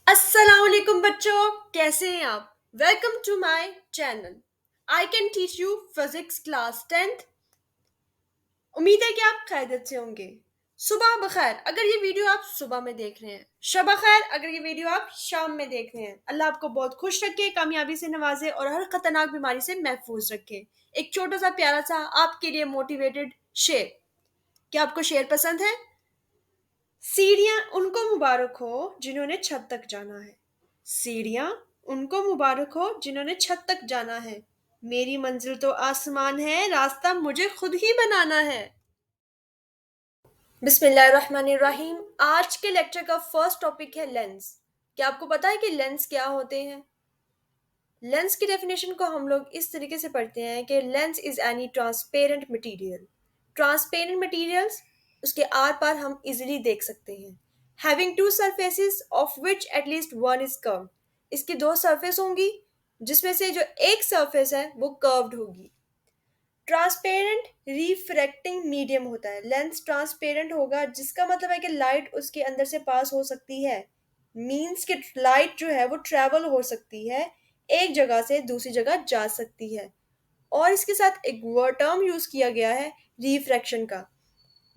अस्सलामुअलैकुम बच्चों, कैसे हैं आप? Welcome to my channel. I can teach you physics class 10th। उम्मीद है कि आप खैरियत से होंगे। सुबह बखैर अगर ये वीडियो आप सुबह में देख रहे हैं, शब खैर अगर ये वीडियो आप शाम में देख रहे हैं। अल्लाह आपको बहुत खुश रखे, कामयाबी से नवाजे और हर खतरनाक बीमारी से महफूज रखे। एक छोटा सा प्यारा सा आपके लिए मोटिवेटेड शेर। क्या आपको शेर पसंद है? सीढ़ियां उनको मुबारक हो जिन्होंने छत तक जाना है। सीढ़ियां उनको मुबारक हो जिन्होंने छत तक जाना है। मेरी मंजिल तो आसमान है, रास्ता मुझे खुद ही बनाना है। बिस्मिल्लाहिर्रहमानिर्रहीम। आज के लेक्चर का फर्स्ट टॉपिक है लेंस। क्या आपको पता है कि लेंस क्या होते हैं? लेंस की डेफिनेशन को हम लोग इस तरीके से पढ़ते हैं कि lens is any transparent material. Transparent materials, उसके आर पार हम इजीली देख सकते हैं। Having to surfaces of which at least one is curved. इसकी दो सरफेस होंगी जिसमें से जो एक सरफेस है वो कर्व्ड होगी। ट्रांसपेरेंट रिफ्रैक्टिंग मीडियम होता है। लेंस ट्रांसपेरेंट होगा जिसका मतलब है कि लाइट उसके अंदर से पास हो सकती है। मींस कि लाइट जो है वो ट्रेवल हो सकती है, एक जगह से दूसरी जगह जा सकती है। और इसके साथ एक वर्ड टर्म यूज किया गया है, रिफ्रैक्शन का।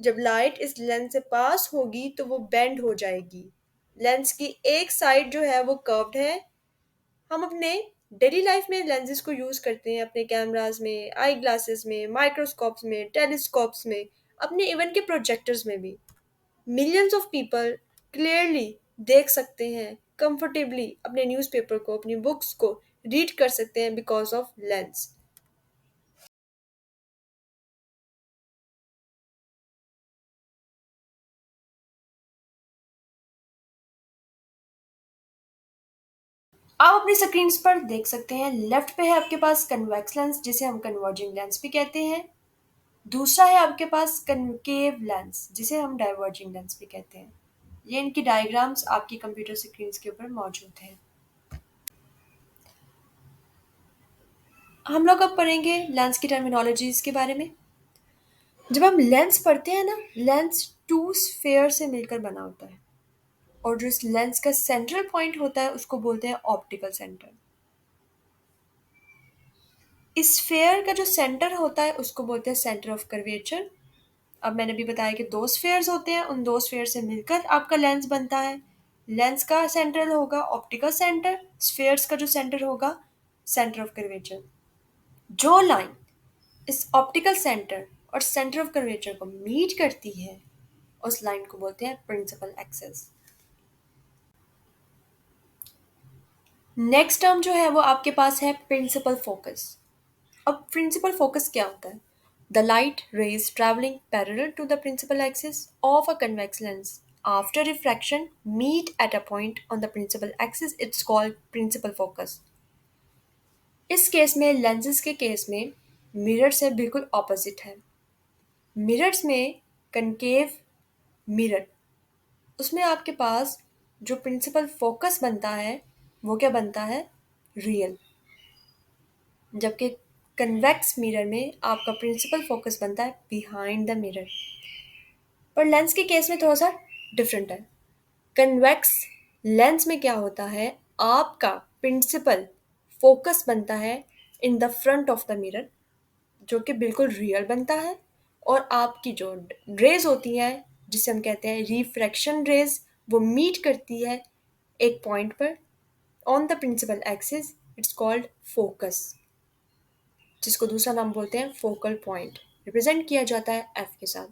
जब लाइट इस लेंस से पास होगी तो वो बेंड हो जाएगी। लेंस की एक साइड जो है वो कर्व्ड है। हम अपने डेली लाइफ में लेंसेज को यूज करते हैं, अपने कैमरास में, आई ग्लासेस में, माइक्रोस्कोप्स में, टेलीस्कोप्स में, अपने इवन के प्रोजेक्टर्स में भी। मिलियंस ऑफ पीपल क्लियरली देख सकते हैं, कंफर्टेबली अपने न्यूज़पेपर को, अपनी बुक्स को रीड कर सकते हैं बिकॉज ऑफ लेंस। आप अपनी स्क्रीन पर देख सकते हैं, लेफ्ट पे है आपके पास कन्वेक्स लेंस जिसे हम कन्वर्जिंग लेंस भी कहते हैं। दूसरा है आपके पास कनकेव लेंस जिसे हम डाइवर्जिंग लेंस भी कहते हैं। ये इनकी डायग्राम्स आपकी कंप्यूटर स्क्रीन के ऊपर मौजूद हैं। हम लोग अब पढ़ेंगे लेंस की टर्मिनोलॉजीज के बारे में। जब हम लेंस पढ़ते हैं ना, लेंस टू स्फेयर से मिलकर बना होता है और जो इस लेंस का सेंट्रल पॉइंट होता है उसको बोलते हैं ऑप्टिकल सेंटर। इस स्फेयर का जो सेंटर होता है उसको बोलते हैं सेंटर ऑफ कर्वेचर। अब मैंने भी बताया कि दो स्फेयर्स होते हैं, उन दो स्फेयर से मिलकर आपका लेंस बनता है। लेंस का सेंटर होगा ऑप्टिकल सेंटर, स्फेयर्स का जो सेंटर होगा सेंटर ऑफ कर्वेचर। जो लाइन इस ऑप्टिकल सेंटर और सेंटर ऑफ कर्वेचर को मीट करती है उस लाइन को बोलते हैं प्रिंसिपल एक्सिस। नेक्स्ट टर्म जो है वो आपके पास है प्रिंसिपल फोकस। अब प्रिंसिपल फोकस क्या होता है? The light rays travelling parallel to the principal axis of a convex lens after refraction meet at a point on the principal axis, it's called principal focus। इस case में, lenses के case में, mirror से बिल्कुल opposite है। Mirrors में concave mirror, उसमें आपके पास जो प्रिंसिपल फोकस बनता है वो क्या बनता है? रियल। जबकि कन्वेक्स मिरर में आपका प्रिंसिपल फोकस बनता है बिहाइंड द मिरर। पर लेंस के केस में थोड़ा सा डिफरेंट है। कन्वेक्स लेंस में क्या होता है, आपका प्रिंसिपल फोकस बनता है in the front of the mirror, जो कि बिल्कुल रियल बनता है। और आपकी जो रेज होती हैं जिसे हम कहते हैं रिफ्रैक्शन रेज, वो मीट करती है एक पॉइंट पर on the principal axis, it's called focus, जिसको दूसरा नाम बोलते हैं फोकल पॉइंट। रिप्रेजेंट किया जाता है एफ के साथ।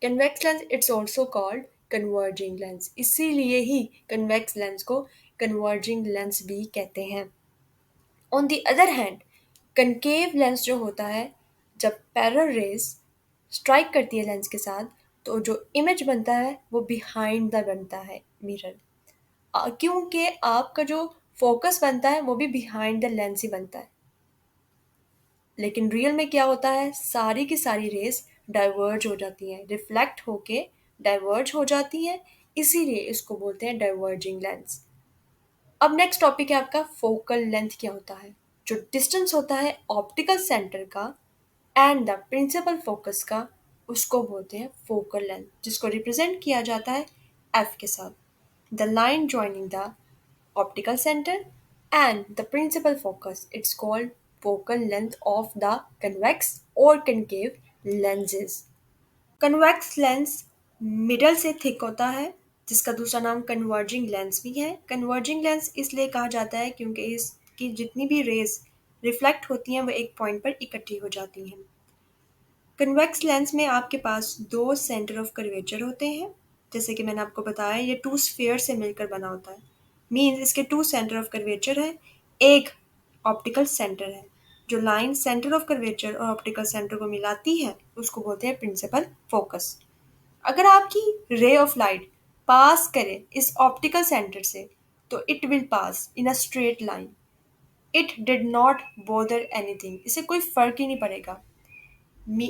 Convex lens it's also called converging lens, इसीलिए ही कन्वेक्स लेंस को कन्वर्जिंग लेंस भी कहते हैं। On the other hand, concave lens जो होता है, जब पैरेलल रेज स्ट्राइक करती है लेंस के साथ तो जो इमेज बनता है वो बिहाइंड द बनता है मिरर। क्योंकि आपका जो फोकस बनता है वो भी बिहाइंड द लेंस ही बनता है। लेकिन रियल में क्या होता है, सारी की सारी रेज डाइवर्ज हो जाती हैं, रिफ्लेक्ट होके डाइवर्ज हो जाती हैं, इसीलिए इसको बोलते हैं डाइवर्जिंग लेंस। अब नेक्स्ट टॉपिक है आपका फोकल लेंथ क्या होता है। जो डिस्टेंस होता है ऑप्टिकल सेंटर का एंड द प्रिंसिपल फोकस का, उसको बोलते हैं फोकल लेंथ, जिसको रिप्रेजेंट किया जाता है एफ के साथ। The line joining the optical center, and the principal focus. It's called focal length of the convex or concave lenses. Convex lens middle से थिक होता है, जिसका दूसरा नाम कन्वर्जिंग लेंस भी है। कन्वर्जिंग लेंस इसलिए कहा जाता है क्योंकि इसकी जितनी भी रेज रिफ्लेक्ट होती हैं वो एक पॉइंट पर इकट्ठी हो जाती हैं। कन्वेक्स लेंस में आपके पास दो सेंटर ऑफ कर्वेचर होते हैं। जैसे कि मैंने आपको बताया, ये टू स्फीयर से मिलकर बना होता है। मीन्स इसके टू सेंटर ऑफ कर्वेचर है, एक ऑप्टिकल सेंटर है। जो लाइन सेंटर ऑफ कर्वेचर और ऑप्टिकल सेंटर को मिलाती है उसको बोलते हैं प्रिंसिपल फोकस। अगर आपकी रे ऑफ लाइट पास करे इस ऑप्टिकल सेंटर से, तो it will pass in a straight line. It did not bother anything, इसे कोई फर्क ही नहीं पड़ेगा।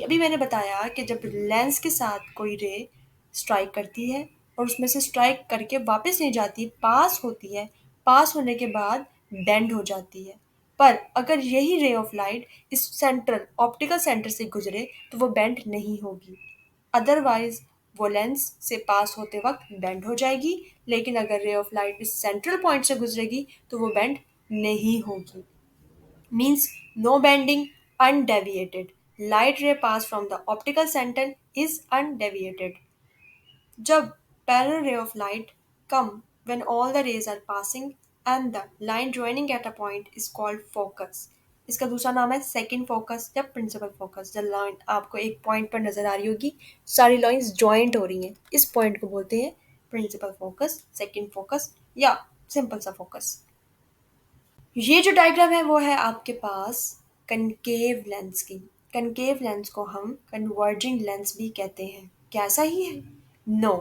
अभी मैंने बताया कि जब लेंस के साथ कोई रे स्ट्राइक करती है और उसमें से स्ट्राइक करके वापस नहीं जाती, पास होती है, पास होने के बाद बेंड हो जाती है। पर अगर यही रे ऑफ लाइट इस सेंट्रल ऑप्टिकल सेंटर से गुजरे तो वो बेंड नहीं होगी। अदरवाइज वो लेंस से पास होते वक्त बेंड हो जाएगी, लेकिन अगर रे ऑफ लाइट इस सेंट्रल पॉइंट से गुजरेगी तो वो बेंड नहीं होगी। Means no bending, undeviated. Light ray pass from the optical center is undeviated. जब parallel ray of light come when all the rays are passing and the line joining at a point is called focus. इसका दूसरा नाम है second focus या principal focus. जब line आपको एक point पर नजर आ रही होगी, सारी लाइंस जॉइंट हो रही हैं, इस पॉइंट को बोलते हैं प्रिंसिपल फोकस, सेकंड फोकस या सिंपल सा फोकस। ये जो डायग्राम है वो है आपके पास कनकेव लेंस की। कनकेव लेंस को हम कन्वर्जिंग लेंस भी कहते हैं। कैसा ही है? नो,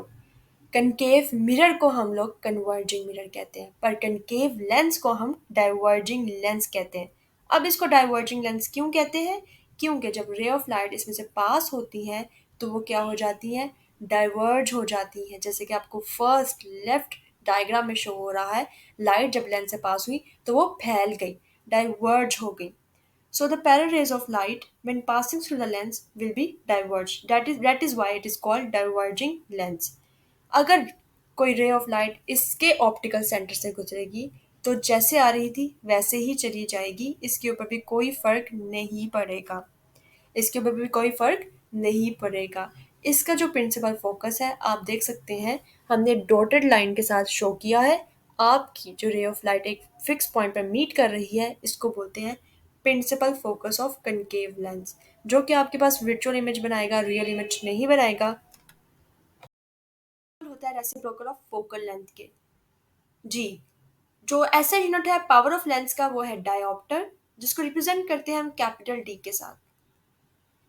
कनकेव मिरर को हम लोग कन्वर्जिंग मिरर कहते हैं, पर कनकेव लेंस को हम डाइवर्जिंग लेंस कहते हैं। अब इसको डाइवर्जिंग लेंस क्यों कहते हैं? क्योंकि जब रे ऑफ लाइट इसमें से पास होती है तो वो क्या हो जाती है? डाइवर्ज हो जाती है। जैसे कि आपको फर्स्ट लेफ्ट डायग्राम में शो हो रहा है, लाइट जब लेंस से पास हुई तो वो फैल गई, डाइवर्ज हो गई। So the parallel rays of light when passing through the lens will be diverged. That is why it is called diverging lens. अगर कोई रे ऑफ लाइट इसके ऑप्टिकल सेंटर से गुजरेगी तो जैसे आ रही थी वैसे ही चली जाएगी, इसके ऊपर भी कोई फर्क नहीं पड़ेगा। इसके ऊपर भी कोई फर्क नहीं पड़ेगा। इसका जो प्रिंसिपल फोकस है आप देख सकते हैं, हमने डॉटेड लाइन के साथ शो किया है। आपकी जो रे ऑफ लाइट एक फिक्स पॉइंट पर मीट कर रही है, इसको बोलते हैं principal focus of concave lens, जो कि आपके पास वर्चुअल इमेज बनाएगा, रियल इमेज नहीं बनाएगा। होता है रेसिप्रोकल ऑफ फोकल लेंथ के। जी, जो ऐसा यूनिट है पावर ऑफ लेंस का वो है डायोप्टर, जिसको रिप्रेजेंट करते हैं हम कैपिटल डी के साथ।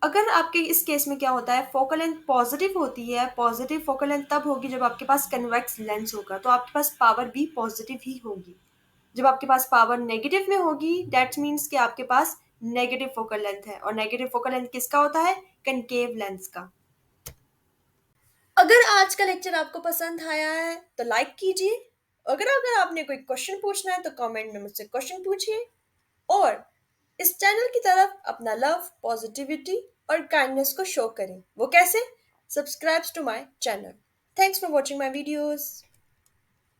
अगर आपके इस केस में क्या होता है, फोकल लेंथ पॉजिटिव होती है। पॉजिटिव फोकल लेंथ तब होगी जब आपके पास कन्वेक्स लेंस होगा, तो आपके पास पावर भी पॉजिटिव ही होगी। जब आपके पास पावर नेगेटिव में होगी, दैट मीन्स कि आपके पास नेगेटिव फोकल लेंथ है। और नेगेटिव फोकल लेंथ किसका होता है? कनकेव लेंस का। अगर आज का लेक्चर आपको पसंद आया है तो लाइक कीजिए। अगर अगर आपने कोई क्वेश्चन पूछना है तो कमेंट में मुझसे क्वेश्चन पूछिए। और इस चैनल की तरफ अपना लव, पॉजिटिविटी और काइंडनेस को शो करें। वो कैसे? Subscribe to my channel. Thanks for watching my videos.